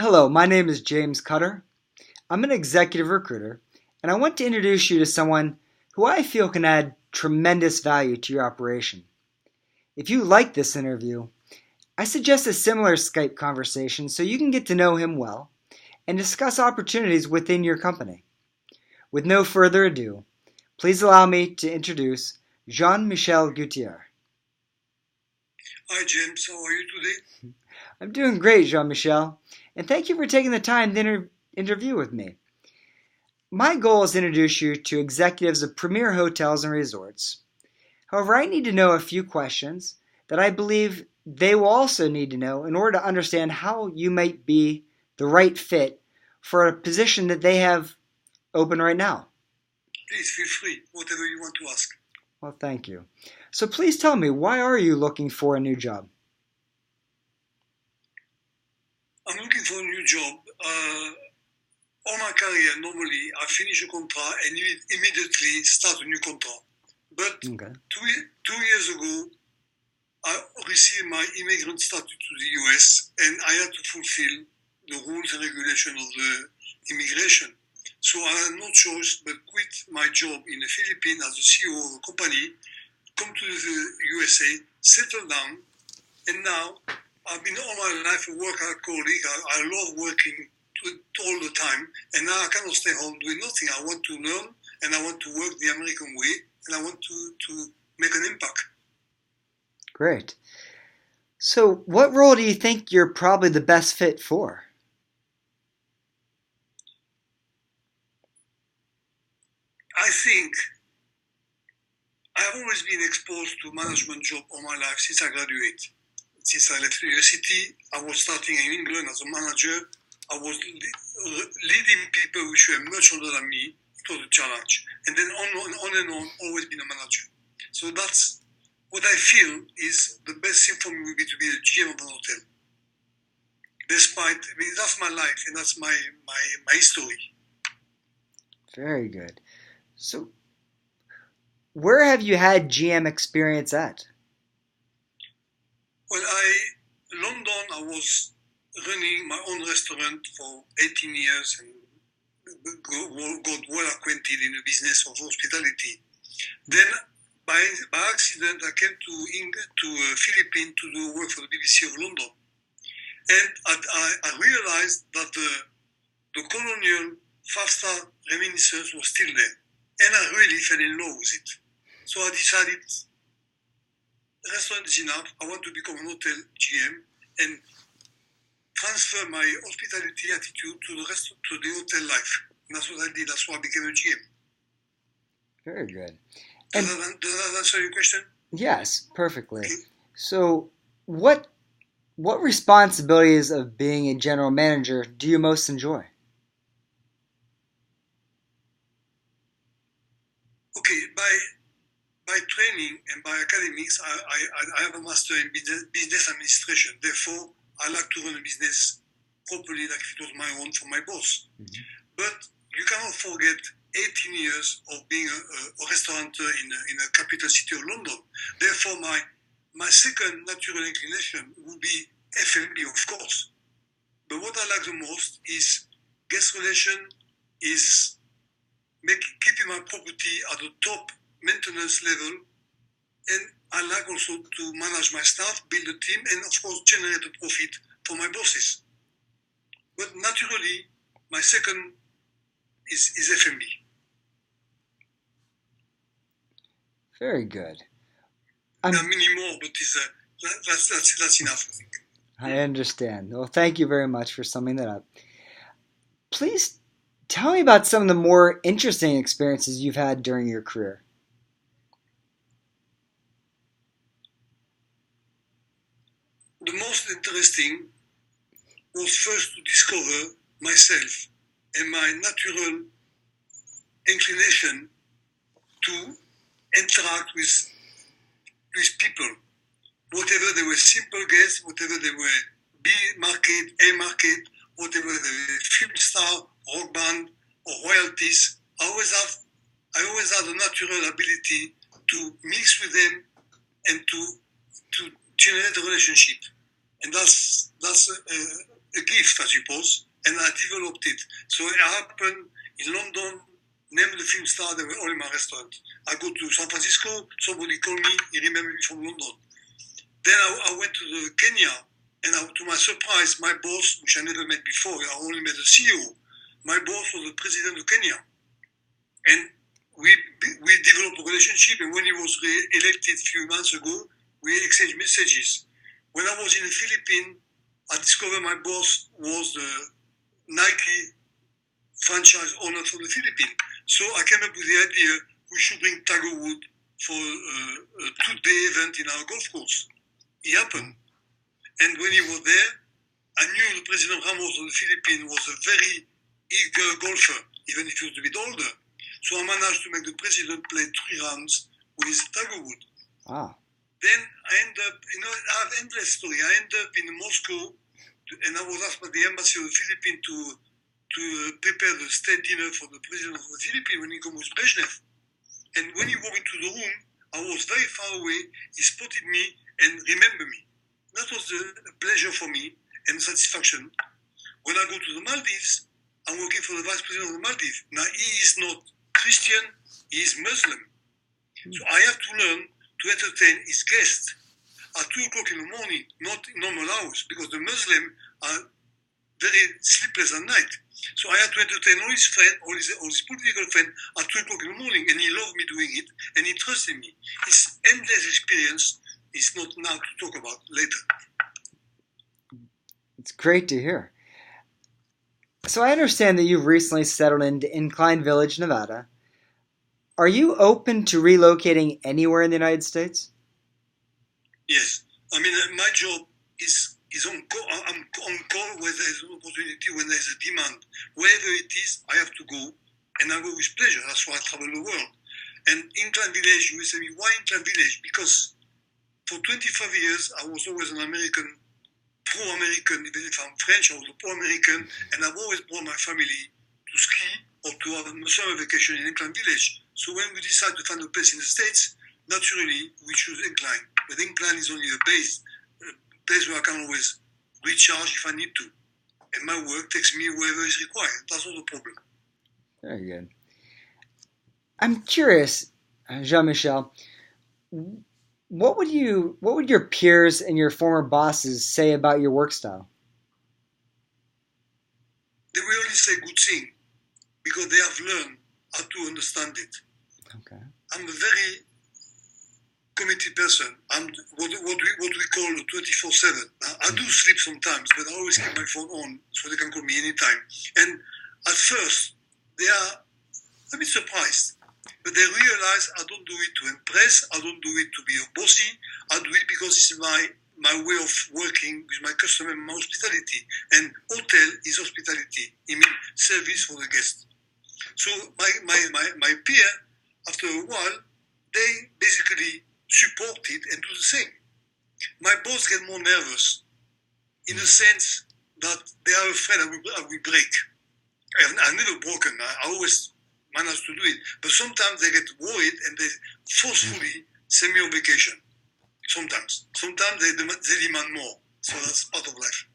Hello, my name is James Cutter. I'm an executive recruiter, and I want to introduce you to someone who I feel can add tremendous value to your operation. If you like this interview, I suggest a similar Skype conversation so you can get to know him well and discuss opportunities within your company. With no further ado, please allow me to introduce Jean-Michel Gautier. Hi James, how are you today? I'm doing great, Jean-Michel, and thank you for taking the time to interview with me. My goal is to introduce you to executives of premier hotels and resorts. However, I need to know a few questions that I believe they will also need to know in order to understand how you might be the right fit for a position that they have open right now. Please feel free, whatever you want to ask. Well, thank you. So please tell me, why are you looking for a new job? I'm looking for a new job. All my career, normally, I finish a contract and immediately start a new contract. But Okay. two years ago, I received my immigrant status to the US and I had to fulfill the rules and regulations of the immigration. So I had no choice but quit my job in the Philippines as a CEO of a company, come to the USA, settle down, and now I've been all my life a work alcoholic. I love working all the time, and now I cannot stay home doing nothing. I want to learn, and I want to work the American way, and I want to make an impact. Great. So what role do you think you're probably the best fit for? I think I've always been exposed to management job all my life since I graduated. Since I left the university, I was starting in England as a manager. I was leading people which were much older than me. It was a challenge. And then on and on, always been a manager. So that's what I feel is the best thing for me would be to be the GM of an hotel. That's my life and that's my story. Very good. So where have you had GM experience at? Well, London, I was running my own restaurant for 18 years and got well acquainted in the business of hospitality. Then, by accident, I came to Philippines to do work for the BBC of London. And I realized that the colonial five-star reminiscence was still there. And I really fell in love with it. So I decided restaurant is enough. I want to become an hotel GM and transfer my hospitality attitude to the hotel life. And that's what I did. That's why I became a GM. Very good. Does that answer your question? Yes, perfectly. Okay. So what responsibilities of being a general manager do you most enjoy? Okay, by training and by academics, I have a master in business administration. Therefore, I like to run a business properly, like if it was my own for my boss. Mm-hmm. But you cannot forget 18 years of being a restaurateur in a capital city of London. Therefore, my second natural inclination would be F&B, of course. But what I like the most is guest relation, is keeping my property at the top maintenance level, and I like also to manage my staff, build a team, and of course generate a profit for my bosses. But naturally, my second is F&B. Very good. There are many more, but that's enough, I think. I understand. Well, thank you very much for summing that up. Please tell me about some of the more interesting experiences you've had during your career. The most interesting was first to discover myself and my natural inclination to interact with people. Whatever they were simple guests, whatever they were B market, A market, whatever they were film star, rock band, or royalties, I always had a natural ability to mix with them and to generate a relationship. and that's a gift, I suppose. And I developed it. So it happened in London. Name the film star, they were all in my restaurant. I go to San Francisco, somebody called me, he remembered me from London. Then I went to Kenya, and to my surprise, my boss, which I never met before, I only met the CEO, my boss was the president of Kenya. And we developed a relationship, and when he was elected a few months ago, we exchanged messages. When I was in the Philippines, I discovered my boss was the Nike franchise owner for the Philippines. So I came up with the idea we should bring Tiger Woods for a two-day event in our golf course. It happened. And when he was there, I knew the President Ramos of the Philippines was a very eager golfer, even if he was a bit older. So I managed to make the president play 3 rounds with Tiger Woods. Ah. Then I end up, I have endless story. I end up in Moscow, and I was asked by the embassy of the Philippines to prepare the state dinner for the president of the Philippines when he came with Brezhnev. And when he walked into the room, I was very far away. He spotted me and remembered me. That was a pleasure for me and satisfaction. When I go to the Maldives, I'm working for the vice president of the Maldives. Now, he is not Christian, he is Muslim. So I have to learn to entertain his guests at 2 o'clock in the morning, not in normal hours, because the Muslims are very sleepless at night. So I had to entertain all his friends, all his political friends at 2 o'clock in the morning, and he loved me doing it, and he trusted me. His endless experience is not now to talk about later. It's great to hear. So I understand that you've recently settled into Incline Village, Nevada. Are you open to relocating anywhere in the United States? Yes. I mean, my job is on call. I'm on call where there's an opportunity, when there's a demand. Wherever it is, I have to go, and I go with pleasure. That's why I travel the world. And Incline Village, you will say, why Incline Village? Because for 25 years, I was always an American, pro-American, even if I'm French, I was a pro-American, and I've always brought my family to ski or to have a summer vacation in Incline Village. So when we decide to find a place in the States, naturally, we choose Incline. But Incline is only a place where I can always recharge if I need to. And my work takes me wherever is required. That's not a problem. Very good. I'm curious, Jean-Michel, what would your peers and your former bosses say about your work style? They will only say good thing, because they have learned how to understand it. Okay. I'm a very committed person. I'm what we call 24/7. I do sleep sometimes, but I always keep my phone on so they can call me anytime. And at first, they are a bit surprised, but they realize I don't do it to impress. I don't do it to be a bossy. I do it because it's my way of working with my customer, my hospitality. And hotel is hospitality. It means service for the guest. So my peer, after a while, they basically support it and do the same. My boss get more nervous in the sense that they are afraid I will break. I've never broken. I always manage to do it. But sometimes they get worried and they forcefully send me on vacation. Sometimes they demand more. So that's part of life.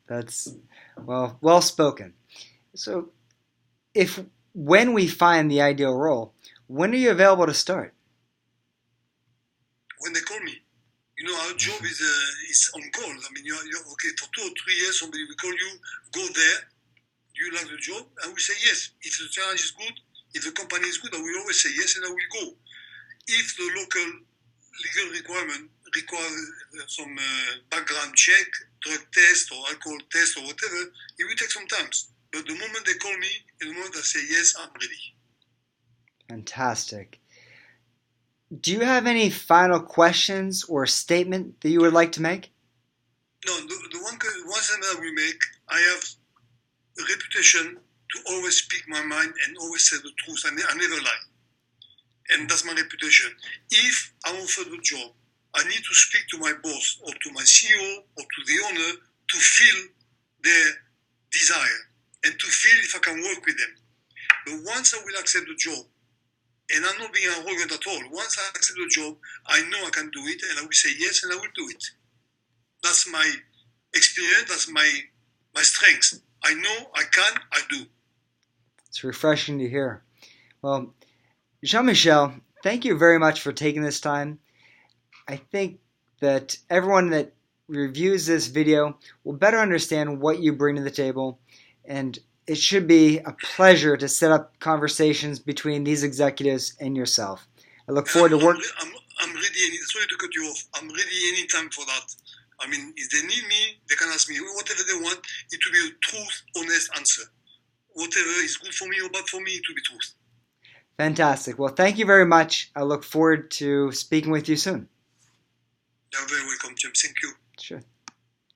That's well spoken. So when we find the ideal role, when are you available to start? When they call me. Our job is on call. I mean, you're okay, for 2 or 3 years, somebody will call you, go there. Do you like the job? I will say yes. If the challenge is good, if the company is good, I will always say yes, and I will go. If the local legal requirement requires some background check, drug test or alcohol test or whatever, it will take some time. But the moment they call me, and the moment I say yes, I'm ready. Fantastic. Do you have any final questions or statement that you would like to make? No, the one thing that I will make, I have a reputation to always speak my mind and always say the truth. I never lie. And that's my reputation. If I'm offered the job, I need to speak to my boss or to my CEO or to the owner to feel their desire and to feel if I can work with them. But once I will accept the job, and I'm not being arrogant at all, once I accept the job, I know I can do it, and I will say yes, and I will do it. That's my experience. That's my strength. I know, I can, I do. It's refreshing to hear. Well, Jean-Michel, thank you very much for taking this time. I think that everyone that reviews this video will better understand what you bring to the table, and it should be a pleasure to set up conversations between these executives and yourself. I look forward to working. I'm ready. Sorry to cut you off. I'm ready anytime for that. I mean, if they need me, they can ask me whatever they want. It will be a truth, honest answer. Whatever is good for me or bad for me, it will be truth. Fantastic. Well, thank you very much. I look forward to speaking with you soon. You're very welcome, Jim. Thank you.